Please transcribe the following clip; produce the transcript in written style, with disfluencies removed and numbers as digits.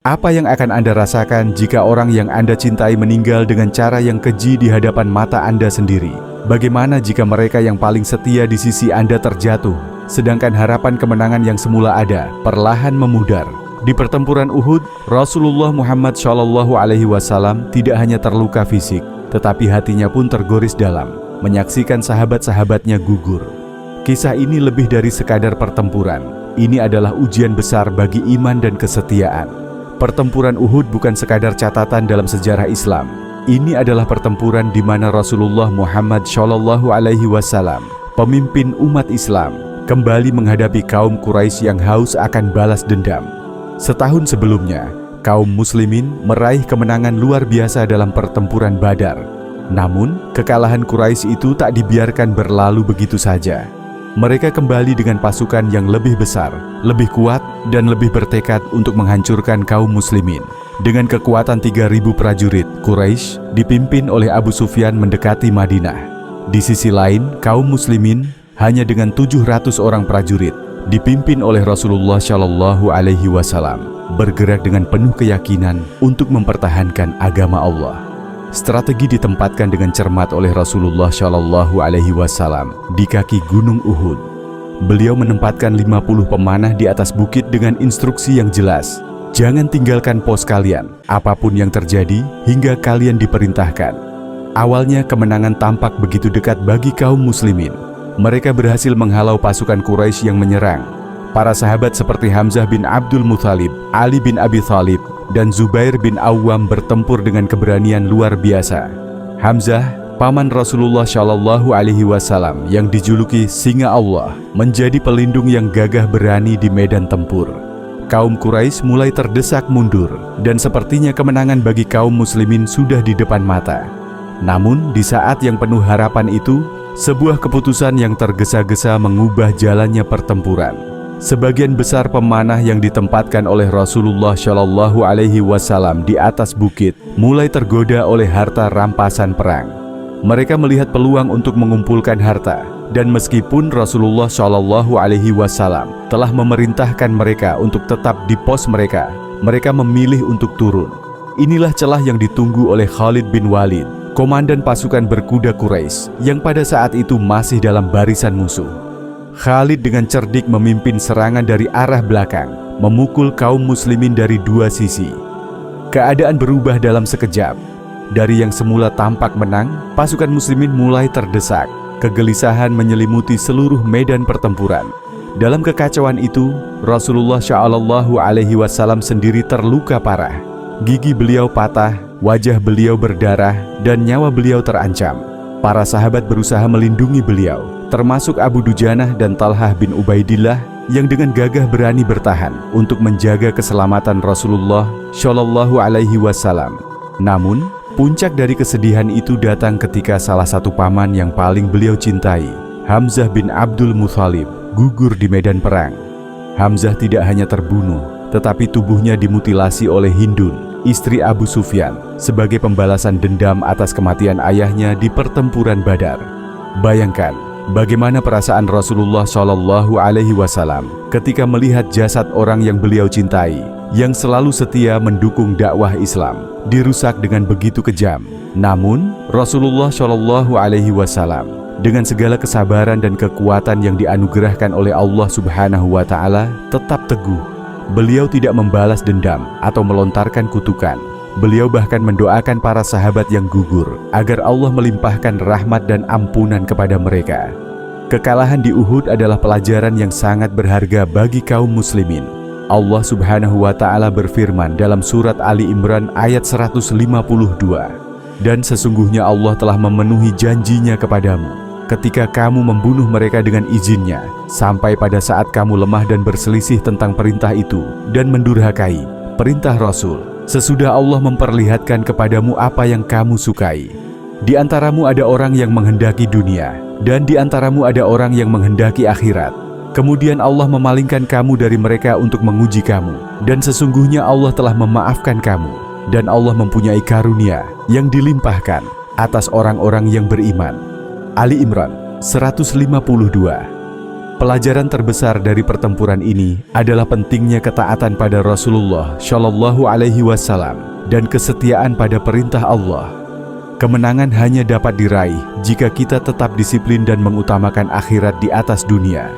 Apa yang akan Anda rasakan jika orang yang Anda cintai meninggal dengan cara yang keji di hadapan mata Anda sendiri? Bagaimana jika mereka yang paling setia di sisi Anda terjatuh, sedangkan harapan kemenangan yang semula ada perlahan memudar? Di pertempuran Uhud, Rasulullah Muhammad SAW tidak hanya terluka fisik, tetapi hatinya pun tergoris dalam, menyaksikan sahabat-sahabatnya gugur. Kisah ini lebih dari sekadar pertempuran. Ini adalah ujian besar bagi iman dan kesetiaan. Pertempuran Uhud bukan sekadar catatan dalam sejarah Islam. Ini adalah pertempuran di mana Rasulullah Muhammad SAW, pemimpin umat Islam, kembali menghadapi kaum Quraisy yang haus akan balas dendam. Setahun sebelumnya, kaum muslimin meraih kemenangan luar biasa dalam pertempuran Badar. Namun, kekalahan Quraisy itu tak dibiarkan berlalu begitu saja. Mereka kembali dengan pasukan yang lebih besar, lebih kuat, dan lebih bertekad untuk menghancurkan kaum muslimin. Dengan kekuatan 3.000 prajurit, Quraisy dipimpin oleh Abu Sufyan mendekati Madinah. Di sisi lain, kaum muslimin hanya dengan 700 orang prajurit, dipimpin oleh Rasulullah SAW, bergerak dengan penuh keyakinan untuk mempertahankan agama Allah. Strategi ditempatkan dengan cermat oleh Rasulullah SAW di kaki Gunung Uhud. Beliau menempatkan 50 pemanah di atas bukit dengan instruksi yang jelas. Jangan tinggalkan pos kalian, apapun yang terjadi, hingga kalian diperintahkan. Awalnya kemenangan tampak begitu dekat bagi kaum muslimin. Mereka berhasil menghalau pasukan Quraisy yang menyerang. Para sahabat seperti Hamzah bin Abdul Muthalib, Ali bin Abi Thalib, dan Zubair bin Awwam bertempur dengan keberanian luar biasa. Hamzah, paman Rasulullah SAW yang dijuluki Singa Allah, menjadi pelindung yang gagah berani di medan tempur. Kaum Quraisy mulai terdesak mundur, dan sepertinya kemenangan bagi kaum muslimin sudah di depan mata. Namun, di saat yang penuh harapan itu, sebuah keputusan yang tergesa-gesa mengubah jalannya pertempuran. Sebagian besar pemanah yang ditempatkan oleh Rasulullah SAW di atas bukit mulai tergoda oleh harta rampasan perang. Mereka melihat peluang untuk mengumpulkan harta, dan meskipun Rasulullah SAW telah memerintahkan mereka untuk tetap di pos mereka, mereka memilih untuk turun. Inilah celah yang ditunggu oleh Khalid bin Walid, komandan pasukan berkuda Quraisy yang pada saat itu masih dalam barisan musuh. Khalid dengan cerdik memimpin serangan dari arah belakang, memukul kaum muslimin dari dua sisi. Keadaan berubah dalam sekejap. Dari yang semula tampak menang, pasukan muslimin mulai terdesak. Kegelisahan menyelimuti seluruh medan pertempuran. Dalam kekacauan itu, Rasulullah SAW sendiri terluka parah. Gigi beliau patah, wajah beliau berdarah, dan nyawa beliau terancam. Para sahabat berusaha melindungi beliau, termasuk Abu Dujanah dan Talhah bin Ubaidillah yang dengan gagah berani bertahan untuk menjaga keselamatan Rasulullah SAW. Namun, puncak dari kesedihan itu datang ketika salah satu paman yang paling beliau cintai, Hamzah bin Abdul Muthalib, gugur di medan perang. Hamzah tidak hanya terbunuh, tetapi tubuhnya dimutilasi oleh Hindun, istri Abu Sufyan, sebagai pembalasan dendam atas kematian ayahnya di pertempuran Badar. Bayangkan bagaimana perasaan Rasulullah SAW ketika melihat jasad orang yang beliau cintai, yang selalu setia mendukung dakwah Islam, dirusak dengan begitu kejam. Namun, Rasulullah SAW dengan segala kesabaran dan kekuatan yang dianugerahkan oleh Allah Subhanahu wa Ta'ala, tetap teguh. Beliau tidak membalas dendam atau melontarkan kutukan. Beliau bahkan mendoakan para sahabat yang gugur agar Allah melimpahkan rahmat dan ampunan kepada mereka. Kekalahan di Uhud adalah pelajaran yang sangat berharga bagi kaum muslimin. Allah Subhanahu wa Ta'ala berfirman dalam surat Ali Imran ayat 152, "Dan sesungguhnya Allah telah memenuhi janjinya kepadamu ketika kamu membunuh mereka dengan izinnya, sampai pada saat kamu lemah dan berselisih tentang perintah itu dan mendurhakai perintah Rasul. Sesudah Allah memperlihatkan kepadamu apa yang kamu sukai. Di antaramu ada orang yang menghendaki dunia, dan di antaramu ada orang yang menghendaki akhirat. Kemudian Allah memalingkan kamu dari mereka untuk menguji kamu, dan sesungguhnya Allah telah memaafkan kamu, dan Allah mempunyai karunia yang dilimpahkan atas orang-orang yang beriman." Ali Imran 152. Pelajaran terbesar dari pertempuran ini adalah pentingnya ketaatan pada Rasulullah Shallallahu Alaihi Wasallam dan kesetiaan pada perintah Allah. Kemenangan hanya dapat diraih jika kita tetap disiplin dan mengutamakan akhirat di atas dunia.